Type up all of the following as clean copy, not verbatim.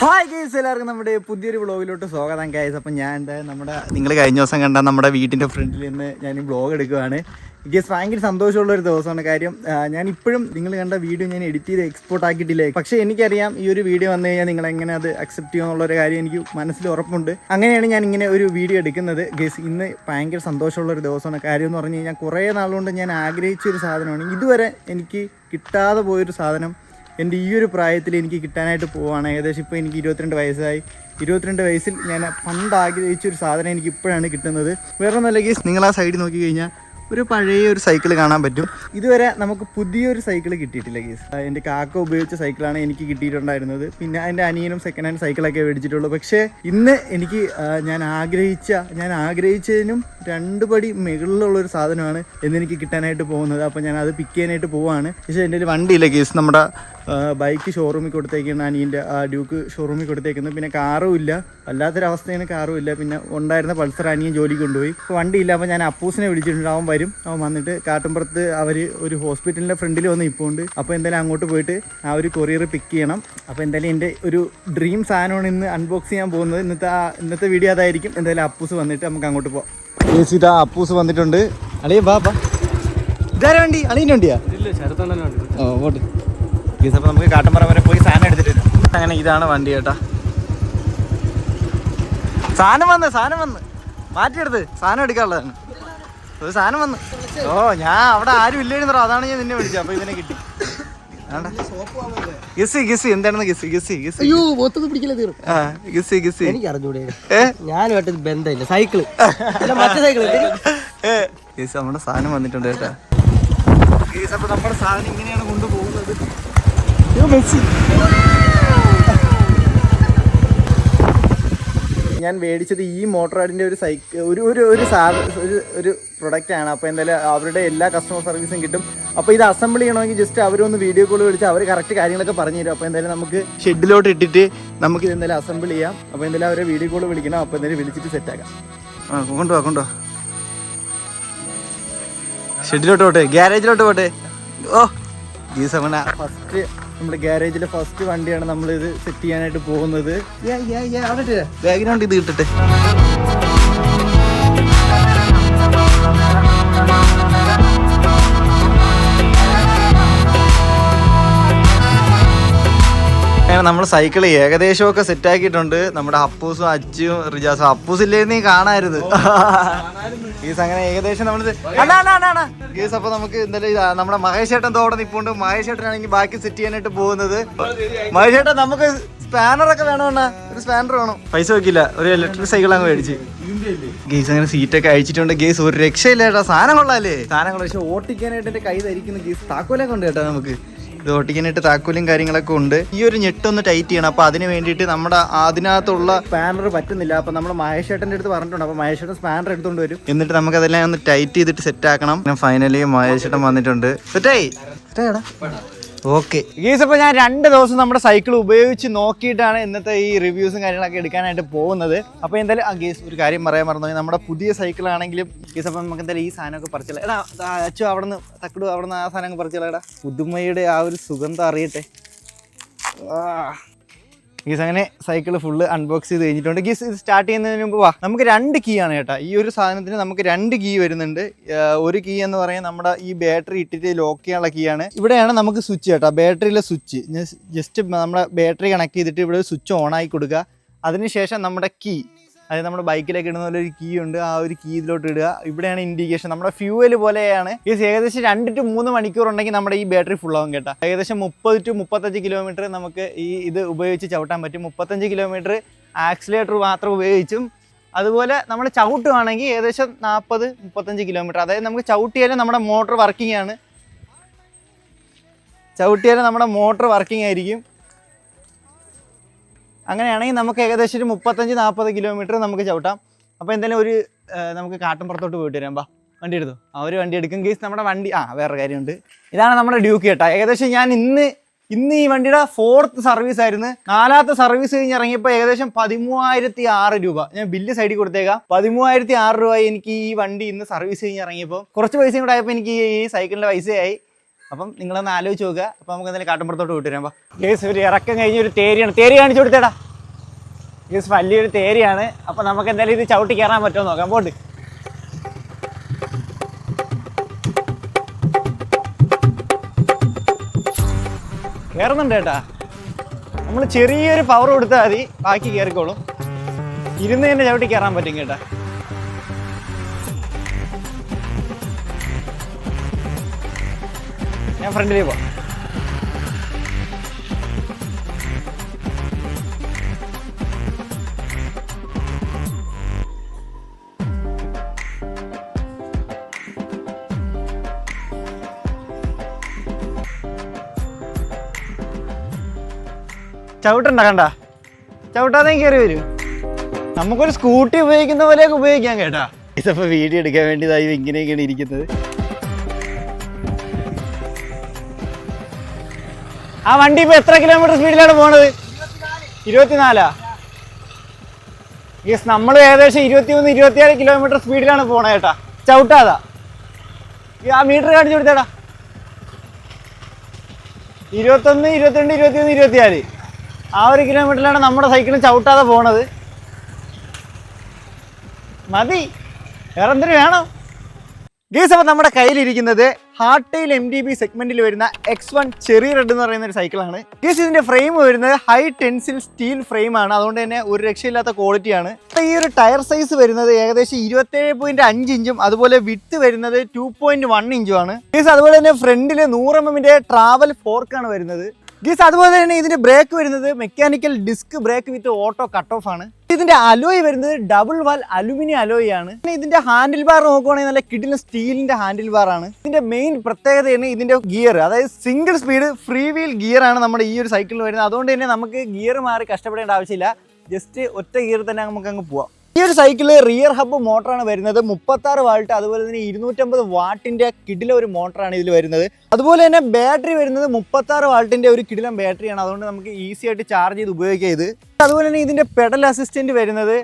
Hi guys, എല്ലാവർക്കും നമ്മുടെ പുതിയൊരു വ്ളോഗിലോട്ട് സ്വാഗതം ഗൈസ്. അപ്പം ഞാൻ നിങ്ങൾ കഴിഞ്ഞ ദിവസം കണ്ട നമ്മുടെ വീട്ടിൻ്റെ ഫ്രണ്ടിൽ നിന്ന് ഞാൻ വ്ളോഗ് എടുക്കുകയാണ്. ഗൈസ് ഭയങ്കര സന്തോഷമുള്ളൊരു ദിവസമാണ്. കാര്യം ഞാൻ ഇപ്പോഴും നിങ്ങൾ കണ്ട വീഡിയോ ഞാൻ എഡിറ്റ് ചെയ്ത് എക്സ്പോർട്ട് ആക്കിയിട്ടില്ല. പക്ഷേ എനിക്കറിയാം ഈ ഒരു വീഡിയോ വന്നു കഴിഞ്ഞാൽ നിങ്ങൾ എങ്ങനെ അത് അക്സെപ്റ്റ് ചെയ്യുമെന്നുള്ളൊരു കാര്യം എനിക്ക് മനസ്സിൽ ഉറപ്പുണ്ട്. അങ്ങനെയാണ് ഞാൻ ഇങ്ങനെ ഒരു വീഡിയോ എടുക്കുന്നത്. ഗൈസ് ഇന്ന് ഭയങ്കര സന്തോഷമുള്ളൊരു ദിവസമാണ്. കാര്യം എന്ന് പറഞ്ഞു കഴിഞ്ഞാൽ കുറേ നാളുകൊണ്ട് ഞാൻ ആഗ്രഹിച്ചൊരു സാധനമാണ്. ഇതുവരെ എനിക്ക് കിട്ടാതെ പോയൊരു സാധനം എൻ്റെ ഈ ഒരു പ്രായത്തിൽ എനിക്ക് കിട്ടാനായിട്ട് പോവുകയാണ്. ഏകദേശം ഇപ്പോൾ എനിക്ക് 22 വയസ്സായി. 22 വയസ്സിൽ ഞാൻ പണ്ട് ആഗ്രഹിച്ചൊരു സാധനം എനിക്ക് ഇപ്പോഴാണ് കിട്ടുന്നത്. വേറെ ഒന്നല്ല ഗീസ്, നിങ്ങൾ ആ സൈഡിൽ നോക്കി കഴിഞ്ഞാൽ ഒരു പഴയ ഒരു സൈക്കിൾ കാണാൻ പറ്റും. ഇതുവരെ നമുക്ക് പുതിയൊരു സൈക്കിൾ കിട്ടിയിട്ടില്ല ഗീസ്. എൻ്റെ കാക്ക ഉപയോഗിച്ച സൈക്കിളാണ് എനിക്ക് കിട്ടിയിട്ടുണ്ടായിരുന്നത്. പിന്നെ എൻ്റെ അനിയനും സെക്കൻഡ് ഹാൻഡ് സൈക്കിളൊക്കെ മേടിച്ചിട്ടുള്ളൂ. പക്ഷേ ഇന്ന് എനിക്ക് ഞാൻ ആഗ്രഹിച്ചതിനും 2 പടി മുകളിലുള്ളൊരു സാധനമാണ് എന്നെനിക്ക് കിട്ടാനായിട്ട് പോകുന്നത്. അപ്പോൾ ഞാൻ അത് പിക്ക് ചെയ്യാനായിട്ട് പോവുകയാണ്. പക്ഷേ എൻ്റെ ഒരു വണ്ടിയില്ല ഗീസ്. നമ്മുടെ ബൈക്ക് ഷോറൂമിൽ കൊടുത്തേക്കുന്ന അനിയൻ്റെ ഡ്യൂക്ക് ഷോറൂമിൽ കൊടുത്തേക്കുന്നത്. പിന്നെ കാറും ഇല്ല, വല്ലാത്തൊരവസ്ഥയാണ്. കാറും ഇല്ല. പിന്നെ ഉണ്ടായിരുന്ന പൾസർ അനിയൻ ജോലിക്ക് കൊണ്ടുപോയി. ഇപ്പോൾ വണ്ടിയില്ല. അപ്പോൾ ഞാൻ അപ്പൂസിനെ വിളിച്ചിട്ടുണ്ട്. അവൻ വരും. അവൻ വന്നിട്ട് കാട്ടുംപുറത്ത് അവർ ഒരു ഹോസ്പിറ്റലിൻ്റെ ഫ്രണ്ടിൽ വന്ന് ഇപ്പോൾ ഉണ്ട്. അപ്പോൾ എന്തായാലും അങ്ങോട്ട് പോയിട്ട് ആ ഒരു കൊറിയർ പിക്ക് ചെയ്യണം. അപ്പോൾ എന്തായാലും എൻ്റെ ഒരു ഡ്രീം സാധനമാണ് ഇന്ന് അൺബോക്സ് ചെയ്യാൻ പോകുന്നത്. ഇന്നത്തെ വീഡിയോ അതായിരിക്കും. എന്തായാലും അപ്പൂസ് വന്നിട്ട് നമുക്ക് അങ്ങോട്ട് പോകാം. ഇതാ അപ്പൂസ് വന്നിട്ടുണ്ട്. അളിയ ബാപ്പാ, ഇതാരാ വണ്ടി? അളിയൻ്റെ വണ്ടിയാ? ഓ പോട്ട്. അപ്പോൾ നമുക്ക് കാട്ടുംപുറം വരെ പോയി സാധനം എടുത്തിട്ട് വരും. അങ്ങനെ ഇതാണ് വണ്ടി കേട്ടാ. സാധനം വന്ന് മാറ്റിയെടുത്ത് സാധനം എടുക്കാനുള്ളതാണ്. ഒരു സാധനം വന്ന്. ഓ ഞാൻ അവിടെ ആരും ഇല്ലായിരുന്നോ, അതാണ് ഞാൻ നിന്നെ വിളിച്ചത്. അപ്പോൾ ഇതിനെ കിട്ടി. ഗിസി എന്താണെന്ന് ഗിസി. ഞാനുമായിട്ട് ബന്ധമില്ല. സൈക്കിള് മറ്റേ സൈക്കിള് നമ്മുടെ സാധനം വന്നിട്ടുണ്ട് കേട്ടാ. അപ്പോൾ നമ്മുടെ സാധനം ഇങ്ങനെയാണ് കൊണ്ടുപോകുന്നത്. ഞാൻ മേടിച്ചത് ഈ മോട്ടോറാഡിൻ്റെ ഒരു ഒരു പ്രൊഡക്റ്റാണ്. അപ്പോൾ എന്തായാലും അവരുടെ എല്ലാ കസ്റ്റമർ സർവീസും കിട്ടും. അപ്പോൾ ഇത് അസംബിൾ ചെയ്യണമെങ്കിൽ ജസ്റ്റ് അവരൊന്ന് വീഡിയോ കോൾ വിളിച്ച് അവർ കറക്റ്റ് കാര്യങ്ങളൊക്കെ പറഞ്ഞു തരും. അപ്പോൾ എന്തായാലും നമുക്ക് ഷെഡിലോട്ട് ഇട്ടിട്ട് നമുക്കിത് എന്തായാലും അസംബിൾ ചെയ്യാം. അപ്പോൾ എന്തായാലും അവരെ വീഡിയോ കോൾ വിളിക്കണം. അപ്പോൾ എന്തായാലും വിളിച്ചിട്ട് സെറ്റാക്കാം. കൊണ്ടുപോവാ ഷെഡിലോട്ട് പോട്ടെ, ഗ്യാരേജിലോട്ട് പോട്ടെ. ഓ ഈ സമയം ഫസ്റ്റ് നമ്മുടെ ഗ്യാരേജിലെ ഫസ്റ്റ് വണ്ടിയാണ് നമ്മളിത് സെറ്റ് ചെയ്യാനായിട്ട് പോകുന്നത്. ബാക്ക്ഗ്രൗണ്ട് ഇത് കിട്ടട്ടെ. അങ്ങനെ നമ്മൾ സൈക്കിൾ ഏകദേശമൊക്കെ സെറ്റാക്കിയിട്ടുണ്ട്. നമ്മുടെ അപ്പൂസും അച്ചും റിജാസും. അപ്പൂസ് ഇല്ലേന്ന് നീ കാണാരുത് ഗീസ്. അങ്ങനെ ഏകദേശം നമ്മൾ ഗീസ്. അപ്പോൾ നമുക്ക് എന്തായാലും നമ്മുടെ മഹേഷ് ചേട്ടൻ തോടെ നിൽപ്പുണ്ട്. മഹേഷ് ചേട്ടനാണെങ്കിൽ ബാക്കി സെറ്റ് ചെയ്യാനായിട്ട് പോകുന്നത്. മഹേഷ് ചേട്ടൻ നമുക്ക് സ്പാനറൊക്കെ വേണമെന്നാ, ഒരു സ്പാനർ വേണം. പൈസ വെക്കില്ല, ഒരു ഇലക്ട്രിക് സൈക്കിൾ അങ്ങ് മേടിച്ച് ഗീസ്. അങ്ങനെ സീറ്റൊക്കെ അയച്ചിട്ടുണ്ട് ഗീസ്. ഒരു രക്ഷയില്ല കേട്ടോ. സാധനം കൊള്ളാല്ലേ? സാധനങ്ങൾ പക്ഷെ ഓട്ടിക്കാനായിട്ട് എൻ്റെ കൈ ധരിക്കുന്നു ഗീസ്. താക്കോലൊക്കെ ഉണ്ട് കേട്ടോ. നമുക്ക് ഇത് ഓട്ടിക്കാനായിട്ട് താക്കോലും കാര്യങ്ങളൊക്കെ ഉണ്ട്. ഈ ഒരു ഞെട്ടൊന്ന് ടൈറ്റ് ചെയ്യണം. അപ്പോൾ അതിന് വേണ്ടിയിട്ട് നമ്മുടെ അതിനകത്തുള്ള സ്പാനർ പറ്റുന്നില്ല. അപ്പോൾ നമ്മൾ മഹേഷ് ചേട്ടൻ്റെ അടുത്ത് പറഞ്ഞിട്ടുണ്ട്. അപ്പോൾ മഹേഷ് ചേട്ടൻ സ്പാനർ എടുത്തുകൊണ്ട് വരും. എന്നിട്ട് നമുക്കതെല്ലാം ഒന്ന് ടൈറ്റ് ചെയ്തിട്ട് സെറ്റ് ആക്കണം. ഫൈനലി മഹേഷ് ചേട്ടൻ വന്നിട്ടുണ്ട്. സെറ്റായിടാ. Okay guys. അപ്പോൾ ഞാൻ 2 ദിവസം നമ്മുടെ സൈക്കിൾ ഉപയോഗിച്ച് നോക്കിയിട്ടാണ് ഇന്നത്തെ ഈ റിവ്യൂസും കാര്യങ്ങളൊക്കെ എടുക്കാനായിട്ട് പോകുന്നത്. അപ്പോൾ എന്തായാലും ഗീസ് ഒരു കാര്യം പറയാൻ മറന്നു. നമ്മുടെ പുതിയ സൈക്കിളാണെങ്കിലും ഗീസ്, അപ്പം നമുക്ക് എന്തായാലും ഈ സാധനമൊക്കെ പറിച്ചില്ല. എടാ അച്ചു അവിടുന്ന് തക്കടു അവിടുന്ന് ആ സാധനം പറിച്ചില്ലടാ. പുതുമയുടെ ആ ഒരു സുഗന്ധം അറിയട്ടെ ഗീസ്. അങ്ങനെ സൈക്കിൾ ഫുള്ള് അൺബോക്സ് ചെയ്ത് കഴിഞ്ഞിട്ടുണ്ട് ഗീസ്. ഇത് സ്റ്റാർട്ട് ചെയ്യുന്നതിന് മുമ്പ് നമുക്ക് 2 കീ ആണ് കേട്ടോ. ഈ ഒരു സാധനത്തിന് നമുക്ക് 2 കീ വരുന്നുണ്ട്. ഒരു കീ എന്ന് പറയുന്നത് നമ്മുടെ ഈ ബാറ്ററി ഇട്ടിട്ട് ലോക്ക് ചെയ്യാനുള്ള കീ ആണ്. ഇവിടെയാണ് നമുക്ക് സ്വിച്ച് കേട്ടോ, ബാറ്ററിയിലെ സ്വിച്ച്. ജസ്റ്റ് നമ്മുടെ ബാറ്ററി കണക്ട് ചെയ്തിട്ട് ഇവിടെ സ്വിച്ച് ഓൺ ആക്കി കൊടുക്കുക. അതിനുശേഷം നമ്മുടെ കീ, അതായത് നമ്മുടെ ബൈക്കിലേക്ക് ഇടുന്ന പോലെ ഒരു കീ ഉണ്ട്. ആ ഒരു കീ ഇതിലോട്ട് ഇടുക. ഇവിടെയാണ് ഇൻഡിക്കേഷൻ. നമ്മുടെ ഫ്യൂവൽ പോലെയാണ്. ഏകദേശം 2 to 3 മണിക്കൂർ ഉണ്ടെങ്കിൽ നമ്മുടെ ഈ ബാറ്ററി ഫുള്ളാവും കേട്ടോ. ഏകദേശം 30 to 35 കിലോമീറ്റർ നമുക്ക് ഇത് ഉപയോഗിച്ച് ചവിട്ടാൻ പറ്റും. 35 കിലോമീറ്റർ ആക്സിലേറ്റർ മാത്രം ഉപയോഗിച്ചും. അതുപോലെ നമ്മൾ ചവിട്ടുവാണെങ്കിൽ ഏകദേശം 40-35 കിലോമീറ്റർ. അതായത് നമുക്ക് ചവിട്ടിയാലും നമ്മുടെ മോട്ടർ വർക്കിംഗ് ആണ്. മോട്ടർ വർക്കിംഗ് ആയിരിക്കും. അങ്ങനെയാണെങ്കിൽ നമുക്ക് ഏകദേശം ഒരു 35-40 കിലോമീറ്റർ നമുക്ക് ചവിട്ടാം. അപ്പോൾ എന്തായാലും നമുക്ക് കാട്ടുംപുറത്തോട്ട് പോയിട്ട് വരാം. വണ്ടി എടുത്തു. ഒരു വണ്ടി എടുക്കും ഗീസ്. നമ്മുടെ വണ്ടി വേറെ കാര്യമുണ്ട്. ഇതാണ് നമ്മുടെ ഡ്യൂക്ക് കേട്ടോ. ഏകദേശം ഞാൻ ഇന്ന് ഈ വണ്ടിയുടെ 4th സർവീസ് ആയിരുന്നു. 4ാമത്തെ സർവീസ് കഴിഞ്ഞ് ഇറങ്ങിയപ്പോൾ ഏകദേശം 13,006 രൂപ. ഞാൻ ബില്ല് സൈഡിൽ കൊടുത്തേക്കാം. 13,006 രൂപ എനിക്ക് ഈ വണ്ടി ഇന്ന് സർവീസ് കഴിഞ്ഞ് ഇറങ്ങിയപ്പോൾ. കുറച്ച് പൈസയും കൂടെ ആയപ്പോൾ എനിക്ക് ഈ സൈക്കിളിൻ്റെ പൈസയായി. അപ്പം നിങ്ങളൊന്ന് ആലോചിച്ച് നോക്കുക. അപ്പം നമുക്ക് എന്തായാലും കാട്ടുംപുറത്തോട്ട് വിട്ടുവരാം. കേസ് ഒരു ഇറക്കം കഴിഞ്ഞ് ഒരു തേരിയാണ്. തേരി കാണിച്ചു കൊടുത്തേടാ. ഇത് വലിയൊരു തേരിയാണ്. അപ്പോൾ നമുക്ക് എന്തായാലും ഇത് ചവിട്ടി കയറാൻ പറ്റുമോ നോക്കാം. പോട്ട് കയറുന്നുണ്ട് കേട്ടാ. നമ്മൾ ചെറിയൊരു പവർ കൊടുത്താൽ മതി, ബാക്കി കയറിക്കോളും. ഇരുന്ന് തന്നെ ചവിട്ടി കയറാൻ പറ്റും കേട്ടാ. ഞാൻ ഫ്രണ്ടിലേക്ക് പോവാം. ചവിട്ടണ്ട, കണ്ട ചവിട്ടാതെ കയറി വരും. നമുക്കൊരു സ്കൂട്ടി ഉപയോഗിക്കുന്ന പോലെയൊക്കെ ഉപയോഗിക്കാം കേട്ടാ. ഇതപ്പോൾ വീഡിയോ എടുക്കാൻ വേണ്ടി ഇങ്ങനെയൊക്കെയാണ് ഇരിക്കുന്നത്. ആ വണ്ടി ഇപ്പോൾ എത്ര കിലോമീറ്റർ സ്പീഡിലാണ് പോണത്? 24. യെസ്, നമ്മൾ ഏകദേശം 23-24 കിലോമീറ്റർ സ്പീഡിലാണ് പോണത് കേട്ടാ. ചവിട്ടാതാ. ആ മീറ്റർ കാണിച്ചു കൊടുത്തേടാ. 21, 22, 23, 24 ആ ഒരു കിലോമീറ്ററിലാണ് നമ്മുടെ സൈക്കിൾ ചവിട്ടാതെ പോണത്. മതി, വേറെ എന്തിനു വേണം? ഗേസ്, അപ്പോൾ നമ്മുടെ കയ്യിലിരിക്കുന്നത് ഹാർട്ടെയിൽ MTB സെഗ്മെന്റിൽ വരുന്ന X1 ചെറി റെഡ് എന്ന് പറയുന്ന ഒരു സൈക്കിളാണ്. ഗേസ്, ഇതിന്റെ ഫ്രെയിം വരുന്നത് ഹൈ ടെൻസിൽ സ്റ്റീൽ ഫ്രെയിം ആണ്. അതുകൊണ്ട് തന്നെ ഒരു രക്ഷയില്ലാത്ത ക്വാളിറ്റിയാണ്. ഈ ഒരു ടയർ സൈസ് വരുന്നത് ഏകദേശം 27.5 ഇഞ്ചും അതുപോലെ വിഡ്ത്ത് വരുന്നത് 2.1 ഇഞ്ചും ആണ്. ഗേസ്, അതുപോലെ തന്നെ ഫ്രണ്ടിൽ 100 mm ട്രാവൽ ഫോർക്കാണ് വരുന്നത്. ഗീസ്, അതുപോലെ തന്നെ ഇതിന്റെ ബ്രേക്ക് വരുന്നത് മെക്കാനിക്കൽ ഡിസ്ക് ബ്രേക്ക് വിത്ത് ഓട്ടോ കട്ട് ഓഫ് ആണ്. ഇതിന്റെ അലോയ് വരുന്നത് ഡബിൾ വാൽ അലുമിനിയം അലോയ് ആണ്. ഇതിന്റെ ഹാൻഡിൽ ബാർ നോക്കുവാണെങ്കിൽ നല്ല കിടിലൻ സ്റ്റീലിന്റെ ഹാൻഡിൽ ബാർ ആണ്. ഇതിന്റെ മെയിൻ പ്രത്യേകതയാണ് ഇതിന്റെ ഗിയർ, അതായത് single speed free wheel gear ആണ് നമ്മുടെ ഈ ഒരു സൈക്കിളിൽ വരുന്നത്. അതുകൊണ്ട് തന്നെ നമുക്ക് ഗിയർ മാറി കഷ്ടപ്പെടേണ്ട ആവശ്യമില്ല, ജസ്റ്റ് ഒറ്റ ഗിയർ തന്നെ നമുക്ക് അങ്ങ് പോവാം. ഈ ഒരു സൈക്കിള് റിയർ ഹബ്ബ് മോട്ടറാണ് വരുന്നത്, 36 വാൾട്ട്. അതുപോലെ തന്നെ 250 വാട്ടിന്റെ കിടില ഒരു മോട്ടറാണ് ഇതിൽ വരുന്നത്. അതുപോലെ തന്നെ ബാറ്ററി വരുന്നത് 36 വാൾട്ടിന്റെ ഒരു കിടിലം ബാറ്ററിയാണ്. അതുകൊണ്ട് നമുക്ക് ഈസി ആയിട്ട് ചാർജ് ചെയ്ത് ഉപയോഗിക്കാം ഇത്. അതുപോലെ തന്നെ ഇതിന്റെ പെഡൽ അസിസ്റ്റന്റ് വരുന്നത്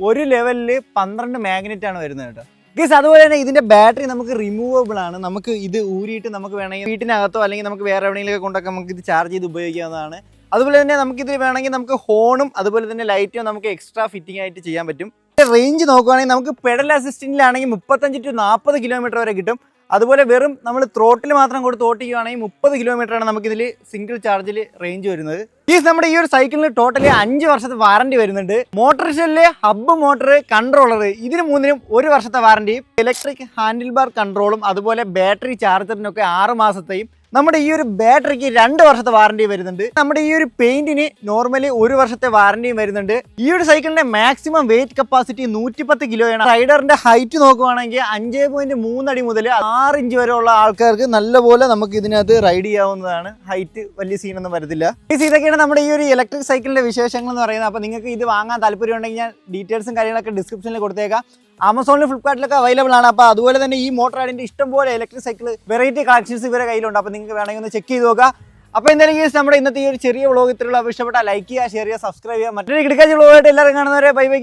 ഒരു ലെവലിൽ 12 മാഗ്നറ്റ് ആണ് വരുന്നത് കേട്ടോ. ഗീസ്, അതുപോലെ തന്നെ ഇതിന്റെ ബാറ്ററി നമുക്ക് റിമൂവബിൾ ആണ്. നമുക്ക് ഇത് ഊരിയിട്ട് നമുക്ക് വേണമെങ്കിൽ വീട്ടിനകത്തോ അല്ലെങ്കിൽ നമുക്ക് വേറെ എവിടെയെങ്കിലും കൊണ്ടൊക്കെ നമുക്ക് ഇത് ചാർജ് ചെയ്ത് ഉപയോഗിക്കാവുന്നതാണ്. അതുപോലെ തന്നെ നമുക്കിത് വേണമെങ്കിൽ നമുക്ക് ഹോണും അതുപോലെ തന്നെ ലൈറ്റും നമുക്ക് എക്സ്ട്രാ ഫിറ്റിംഗ് ആയിട്ട് ചെയ്യാൻ പറ്റും. റേഞ്ച് നോക്കുവാണെങ്കിൽ നമുക്ക് പെഡൽ അസിസ്റ്റന്റിലാണെങ്കിൽ 35 to 40 കിലോമീറ്റർ വരെ കിട്ടും. അതുപോലെ വെറും നമ്മൾ ത്രോട്ടിൽ മാത്രം കൊടുത്ത് ഓട്ടിക്കുകയാണെങ്കിൽ 30 കിലോമീറ്ററാണ് നമുക്കിതിൽ സിംഗിൾ ചാർജിൽ റേഞ്ച് വരുന്നത്. നമ്മുടെ ഈ ഒരു സൈക്കിളിന് ടോട്ടലി 5 വർഷത്തെ വാറണ്ടി വരുന്നുണ്ട്. Motor shell, hub motor, controller, ഇതിന് മൂന്നിനും 1 വർഷത്തെ വാറണ്ടിയും, ഇലക്ട്രിക് ഹാൻഡിൽ ബാർ കൺട്രോളും അതുപോലെ ബാറ്ററി ചാർജറിനൊക്കെ 6 മാസത്തെയും, നമ്മുടെ ഈ ഒരു ബാറ്ററിക്ക് 2 വർഷത്തെ വാറണ്ടി വരുന്നുണ്ട്. നമ്മുടെ ഈ ഒരു പെയിന്റിന് നോർമലി 1 വർഷത്തെ വാറണ്ടിയും വരുന്നുണ്ട്. ഈ ഒരു സൈക്കിളിന്റെ മാക്സിമം വെയിറ്റ് കപ്പാസിറ്റി 110 കിലോയാണ്. റൈഡറിന്റെ ഹൈറ്റ് നോക്കുവാണെങ്കിൽ 5.3 അടി മുതൽ 6 ഇഞ്ച് വരെ ഉള്ള ആൾക്കാർക്ക് നല്ലപോലെ നമുക്ക് ഇതിനകത്ത് റൈഡ് ചെയ്യാവുന്നതാണ്. ഹൈറ്റ് വലിയ സീനൊന്നും വരത്തില്ല. ഇതൊക്കെയാണ് നമ്മുടെ ഈ ഒരു ഇലക്ട്രിക് സൈക്കിളിന്റെ വിശേഷങ്ങൾ എന്ന് പറയുന്നത്. അപ്പോൾ നിങ്ങൾക്ക് ഇത് വാങ്ങാൻ താല്പര്യം ഉണ്ടെങ്കിൽ ഞാൻ ഡീറ്റെയിൽസും കാര്യങ്ങളൊക്കെ ഡിസ്ക്രിപ്ഷനിൽ കൊടുത്തേക്കാം. ആമസോണിലും ഫ്ലിപ്കാർട്ടിലൊക്കെ അവൈലബിൾ ആണ്. അപ്പോൾ അതുപോലെ തന്നെ ഈ മോട്ടോർ റൈഡിന്റെ ഇഷ്ടംപോലെ ഇലക്ട്രിക് സൈക്കിൾ വെറൈറ്റി കളക്ഷൻസ് ഇവരെ കയ്യിലുണ്ട്. അപ്പോൾ നിങ്ങൾക്ക് വേണമെങ്കിൽ ഒന്ന് ചെക്ക് ചെയ്ത് നോക്കുക. അപ്പോൾ എന്തായാലും ഈ നമ്മുടെ ഇന്നത്തെ ഈ ഒരു ചെറിയ വ്ളോഗ് ഇത്രയുള്ള ഇഷ്ടപ്പെട്ടാൽ ലൈക്ക് ചെയ്യുക, ഷെയർ ചെയ്യുക, സബ്സ്ക്രൈബ് ചെയ്യുക. മറ്റൊരു കിടക്കാച്ച വ്ളോഗായിട്ട് എല്ലാവരും കാണുന്നവരെ ബൈ ബൈ.